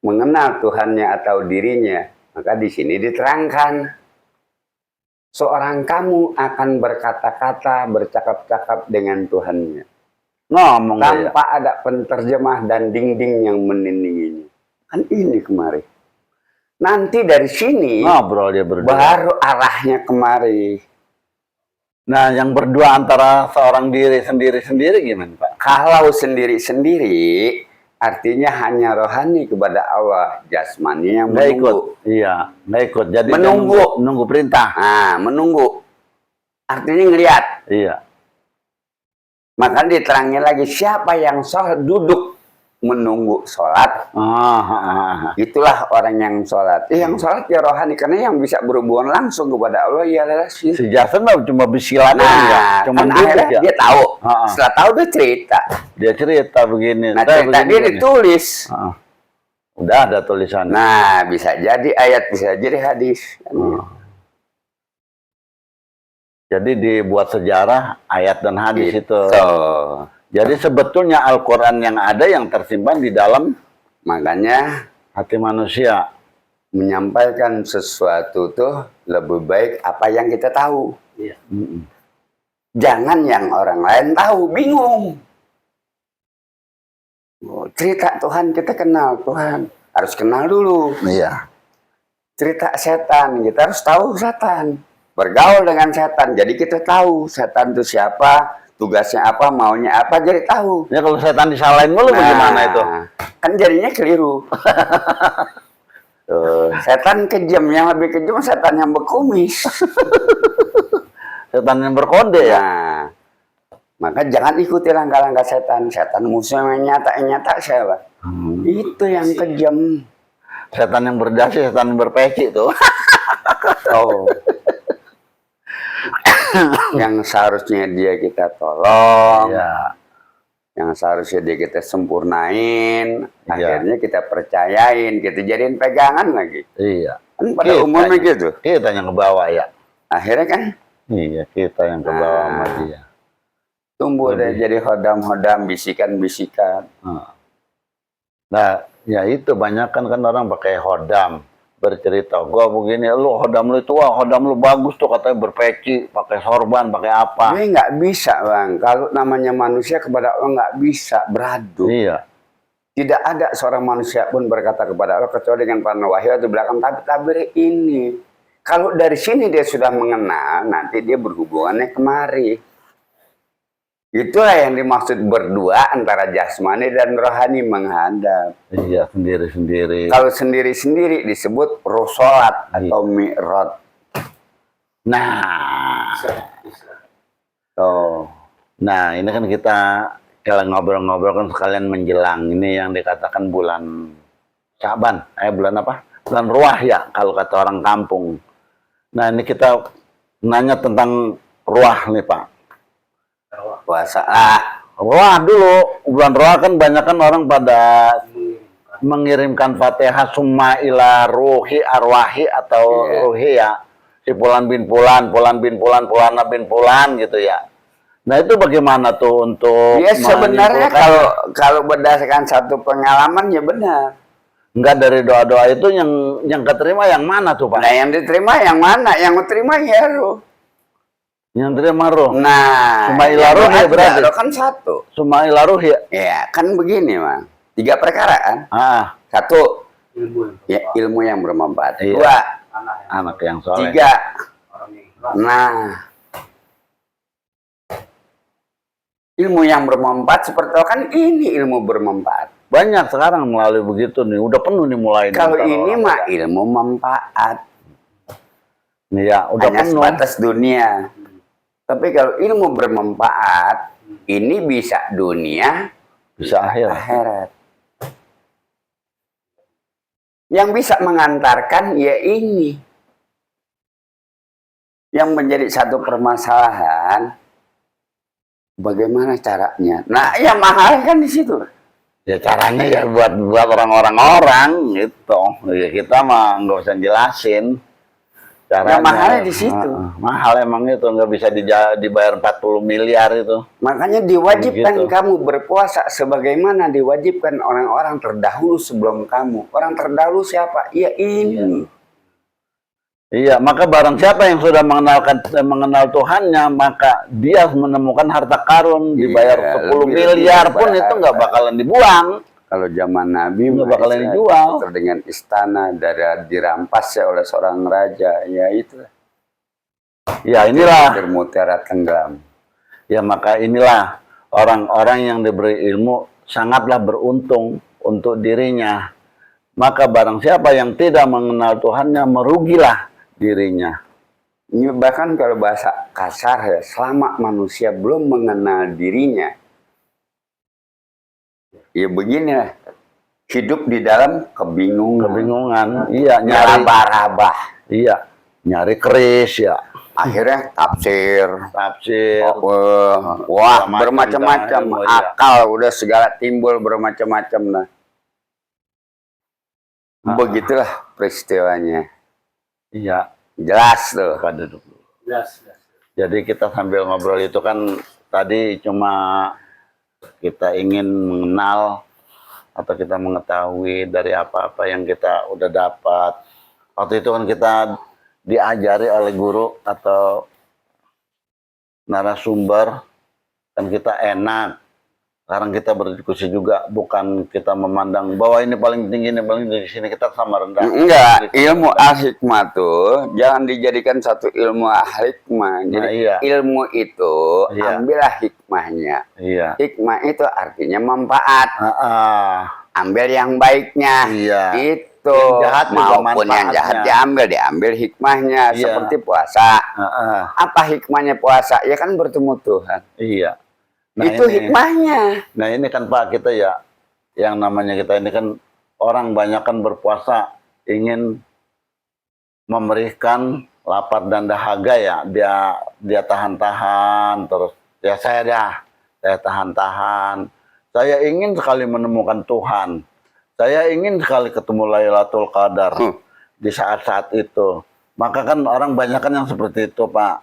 mengenal Tuhannya atau dirinya, maka di sini diterangkan seorang kamu akan berkata-kata, bercakap-cakap dengan Tuhannya. Ngomong tanpa ada penterjemah dan dinding yang menindinginya. Kan ini kemari. Nanti dari sini ngobrol dia berdua. Baru arahnya kemari. Nah, yang berdua antara seorang diri sendiri-sendiri gimana, Pak? Kalau sendiri-sendiri, artinya hanya rohani kepada Allah, jasmani yang nggak menunggu. Ikut. Iya, nggak ikut. Jadi menunggu perintah. Nah, menunggu. Artinya ngelihat. Iya. Maka diterangin lagi, siapa yang sholat duduk menunggu sholat, itulah orang yang sholat. Yang sholat ya rohani, karena yang bisa berhubungan langsung kepada Allah ya adalah si Jason cuma bisilan ya. Cuma kan akhirnya ya. Dia tahu. Setelah tahu dia cerita. Dia cerita begini. Nah, cerita dia ditulis. Udah ada tulisan. Nah, bisa jadi ayat, bisa jadi hadis. Jadi dibuat sejarah ayat dan hadis itu. Jadi sebetulnya Al-Quran yang ada yang tersimpan di dalam, makanya hati manusia. Menyampaikan sesuatu tuh lebih baik apa yang kita tahu. Iya. Jangan yang orang lain tahu, bingung. Cerita Tuhan kita kenal, Tuhan harus kenal dulu. Iya. Cerita setan, kita harus tahu setan. Bergaul dengan setan, jadi kita tahu setan itu siapa, tugasnya apa, maunya apa, jadi tahu. Ya kalau setan disalahin mulu bagaimana itu? Kan jadinya keliru. Setan kejam, yang lebih kejam setan yang berkumis. Setan yang berkode ya. Maka jangan ikuti langkah-langkah setan. Setan musuh yang nyata siapa? Itu yang kejam. Setan yang berdasi, setan yang berpeci tuh. Yang seharusnya dia kita tolong, ya. Yang seharusnya dia kita sempurnain, akhirnya kita percayain, kita jadiin pegangan lagi. Iya. Kan pada umumnya gitu. Kita yang ke bawah ya. Akhirnya kan? Iya, kita yang ke bawah sama dia. Tumbuh dan jadi hodam-hodam, bisikan-bisikan. Nah, ya itu banyak kan orang pakai hodam. Bercerita, gua begini, lu hodam lu tua, hodam lu bagus tuh katanya berpeci, pakai sorban, pakai apa? Dia nggak bisa, Bang. Kalau namanya manusia kepada Allah nggak bisa beradu. Iya. Tidak ada seorang manusia pun berkata kepada Allah kecuali dengan para wahyu atau belakang tabir ini. Kalau dari sini dia sudah mengenal, nanti dia berhubungannya kemari. Itulah yang dimaksud berdua antara jasmani dan rohani menghadap. Iya, sendiri-sendiri. Kalau sendiri-sendiri disebut rusolat atau mi'raj. Nah, ini kan kita kalau ngobrol-ngobrol kan sekalian menjelang. Ini yang dikatakan bulan Syaban. Bulan apa? Bulan Ruah ya, kalau kata orang kampung. Nah, ini kita nanya tentang Ruah nih, Pak. Puasa Ruah dulu, bulan Ruah kan banyak kan orang pada mengirimkan Fatihah summa ila ruhi arwahi atau ruhi ya. Si Pulan bin Pulan, Pulan bin Pulan, Pulana bin Pulan gitu ya. Nah itu bagaimana tuh untuk ya sebenarnya kalau berdasarkan satu pengalaman ya benar. Enggak, dari doa-doa itu yang keterima yang mana tuh, Pak? Nah, yang diterima yang mana? Yang diterima ya roh. Yang terima roh. Nah, Summa ila ruhi berarti. Roh kan satu. Summa ila ruhi. Ya, kan begini, Bang. 3 perkara kan? 1, ilmu yang bermanfaat. 2, anak yang soleh. 3, ilmu yang bermanfaat seperti itu kan ini ilmu bermanfaat. Banyak sekarang melalui begitu nih, udah penuh nih mulai. Kalau ini mah ilmu manfaat. Ya, udah hanya penuh. Sebatas dunia. Tapi kalau ilmu bermanfaat, ini bisa dunia, bisa akhirat. Yang bisa mengantarkan ya ini. Yang menjadi satu permasalahan, bagaimana caranya? Nah, yang mahal kan di situ. Ya caranya ya buat orang-orang gitu. Ya, kita mah nggak usah jelasin. Nah, mahalnya di situ. Mahal emang itu, nggak bisa dibayar 40 miliar itu. Makanya diwajibkan Begitu. kamu berpuasa sebagaimana diwajibkan orang-orang terdahulu sebelum kamu. Orang terdahulu siapa? Ya ini. Iya, maka barang siapa yang sudah mengenal Tuhannya, maka dia menemukan harta karun, dibayar 10 miliar pun itu nggak bakalan dibuang. Kalau zaman Nabi Nggak bakalan dijual. dengan istana dari dirampas ya oleh seorang raja, ya itu. Ya inilah. Mutiara tenggelam. Ya maka inilah orang-orang yang diberi ilmu sangatlah beruntung untuk dirinya. Maka barang siapa yang tidak mengenal Tuhannya, merugilah dirinya. Ini bahkan kalau bahasa kasar ya, selama manusia belum mengenal dirinya, ya beginilah, hidup di dalam kebingungan. Iya, nyari raba-raba. Iya, nyari keris ya. Akhirnya tafsir. Wah, bermacam-macam. Akal udah segala timbul bermacam-macam lah. Begitulah peristiwanya. Iya. Jelas tuh. Jelas. Jadi kita sambil ngobrol itu kan tadi cuma kita ingin mengenal atau kita mengetahui dari apa-apa yang kita udah dapat. Waktu itu kan kita diajari oleh guru atau narasumber dan kita enak. Sekarang kita berdiskusi juga, bukan kita memandang bahwa ini paling tinggi, ini paling tinggi, di sini kita sama rendah. Enggak, ilmu al-hikmah tuh jangan dijadikan satu ilmu al-hikmah. Jadi ilmu itu ambillah hikmahnya. Hikmah itu artinya manfaat. Ambil yang baiknya. Itu yang jahat maupun yang jahat diambil hikmahnya. Seperti puasa. Apa hikmahnya puasa? Ya kan bertemu Tuhan. Iya. Nah, itu hikmahnya. Nah ini kan Pak, kita ya, yang namanya kita ini kan orang banyak kan berpuasa ingin memberikan lapar dan dahaga ya. Dia tahan-tahan terus. Ya saya tahan-tahan. Saya ingin sekali menemukan Tuhan. Saya ingin sekali ketemu Lailatul Qadar di saat-saat itu. Maka kan orang banyak kan yang seperti itu Pak.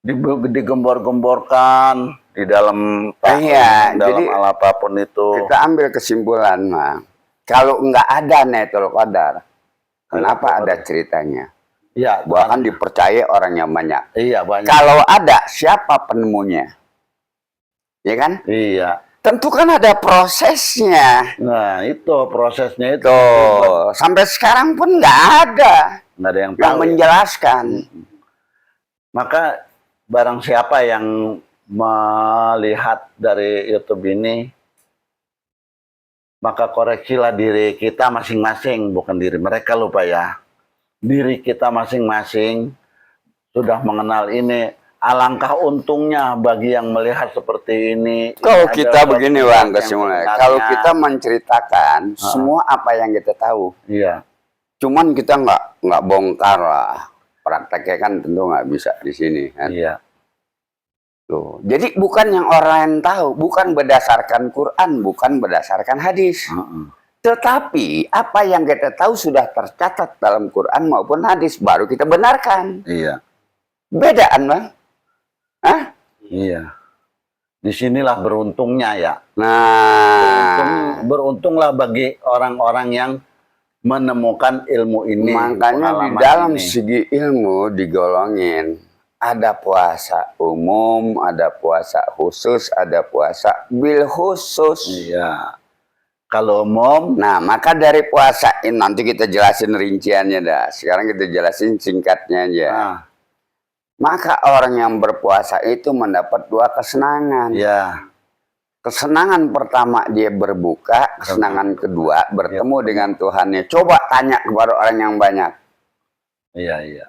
Digembor-gemborkan di dalam jadi hal apapun itu. Kita ambil kesimpulan, Mang. Kalau nggak ada Lailatul Qadar, kenapa ada ceritanya? Iya, bahkan dipercaya orang yang banyak. Iya, banyak. Kalau ada, siapa penemunya? Ya kan? Iya. Tentu kan ada prosesnya. Nah, itu prosesnya itu. Tuh, sampai sekarang pun nggak ada. Nggak ada yang tahu, menjelaskan. Maka barang siapa yang melihat dari YouTube ini, maka koreksilah diri kita masing-masing, bukan diri mereka lupa ya. Diri kita masing-masing sudah mengenal ini. Alangkah untungnya bagi yang melihat seperti ini. Kalau kita begini Bang, kesimpulannya, kalau kita menceritakan semua apa yang kita tahu, cuman kita nggak bongkar lah, prakteknya kan tentu nggak bisa di sini kan. Tuh. Jadi bukan yang orang lain tahu, bukan berdasarkan Quran, bukan berdasarkan hadis. Tetapi apa yang kita tahu sudah tercatat dalam Quran maupun hadis, baru kita benarkan. Bedaan Bang. Hah? Iya. Disinilah beruntungnya ya. Nah, beruntunglah bagi orang-orang yang menemukan ilmu ini. Makanya di dalam segi ilmu digolongin. Ada puasa umum, ada puasa khusus, ada puasa bil khusus. Iya. Kalau umum, nah maka dari puasa ini nanti kita jelasin rinciannya dah. Sekarang kita jelasin singkatnya aja. Maka orang yang berpuasa itu mendapat dua kesenangan. Kesenangan pertama dia berbuka, kesenangan kedua bertemu dengan Tuhannya. Coba tanya kepada orang yang banyak. Iya.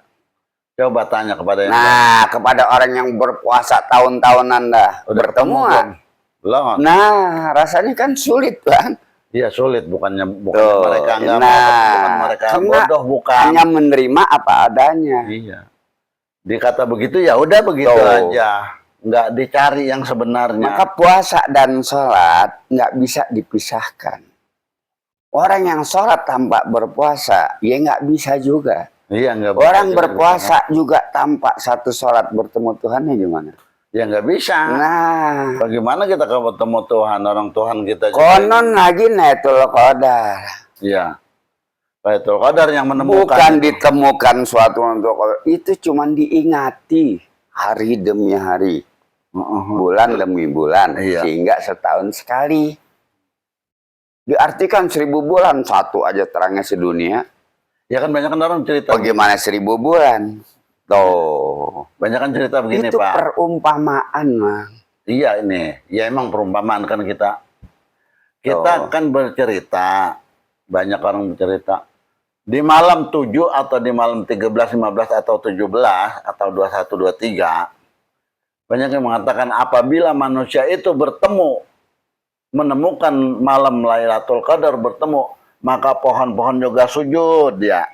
Coba tanya kepada yang banyak. Kepada orang yang berpuasa tahun-tahunan dah. Bertemu kan? Belum. Nah, rasanya kan sulit Bang. Iya sulit, bukan mereka nggak mau, bukan mereka bodoh, bukan. Hanya menerima apa adanya. Iya. Dikata begitu ya udah begitu aja, nggak dicari yang sebenarnya. Maka puasa dan sholat nggak bisa dipisahkan. Orang yang sholat tanpa berpuasa ya nggak bisa juga. Iya, nggak bisa Orang juga berpuasa juga tanpa satu sholat bertemu Tuhannya gimana? ya nggak bisa. Nah, Bagaimana kita ketemu Tuhan, orang Tuhan kita juga. konon lagi Lailatul Qadar. Iya. Lailatul Qadar yang menemukan. Bukan ditemukan suatu untuk itu cuman diingati hari demi hari, bulan demi bulan, Iya. sehingga setahun sekali. Diartikan 1000 bulan, satu aja terangnya sedunia. Ya kan banyak kan orang cerita. Bagaimana 1000 bulan? Tuh. Banyak kan cerita begini, Itu Pak. perumpamaan, Mang. Iya ini. Ya emang perumpamaan kan kita. Kita kan bercerita. Banyak orang bercerita. Di malam 7 atau di malam 13, 15 atau 17 atau 21, 23. Banyak yang mengatakan apabila manusia itu menemukan malam Lailatul Qadar bertemu, maka pohon-pohon juga sujud ya.